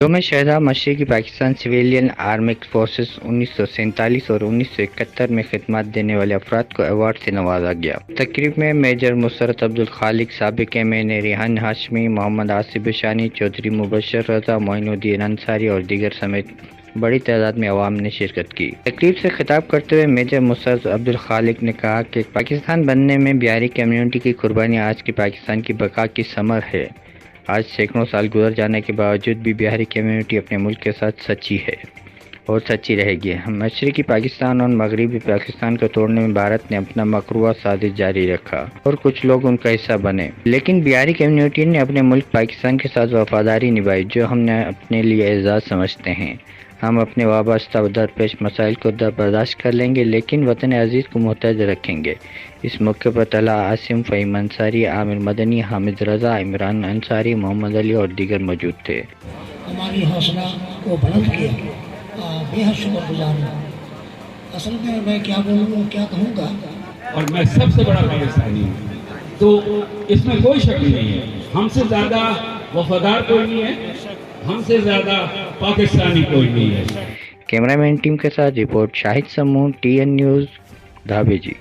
یوم شہداء مشرقی پاکستان سویلین آرمڈ فورسز 1947 اور 1971 میں خدمات دینے والے افراد کو ایوارڈ سے نوازا گیا۔ تقریب میں میجر مسرت عبدالخالق، سابق ایم این اے ریحان ہاشمی، محمد آصف بشانی، چودھری مبشر رضا، معین الدین انصاری اور دیگر سمیت بڑی تعداد میں عوام نے شرکت کی۔ تقریب سے خطاب کرتے ہوئے میجر مسرت عبدالخالق نے کہا کہ پاکستان بننے میں بہاری کمیونٹی کی قربانی آج کی پاکستان کی بقا کی ثمر ہے۔ آج سینکڑوں سال گزر جانے کے باوجود بھی بہاری کمیونٹی اپنے ملک کے ساتھ سچی ہے اور سچی رہے گی۔ مشرقی پاکستان اور مغربی پاکستان کو توڑنے میں بھارت نے اپنا مکروہ سازش جاری رکھا اور کچھ لوگ ان کا حصہ بنے، لیکن بہاری کمیونٹی نے اپنے ملک پاکستان کے ساتھ وفاداری نبھائی، جو ہم نے اپنے لیے اعزاز سمجھتے ہیں۔ ہم اپنے وابستہ و درپیش مسائل کو برداشت کر لیں گے، لیکن وطن عزیز کو محتاط رکھیں گے۔ اس موقع پر طلحہ عاصم، فہیم انصاری، عامر مدنی، حامد رضا، عمران انصاری، محمد علی اور دیگر موجود تھے۔ ہماری حوصلہ کو بلند کیا، بے حد شکر گزار ہوں۔ اصل میں کیا بولوں، کیا کہوں گا، اور میں سب سے بڑا پاکستانی ہوں، تو اس میں کوئی شک نہیں ہے۔ ہم سے زیادہ وفادار کوئی نہیں ہے، ہم سے زیادہ پاکستانی کوئی نہیں ہے۔ کیمرہ مین ٹیم کے ساتھ رپورٹ شاہد سمون، TN نیوز، دھابے جی۔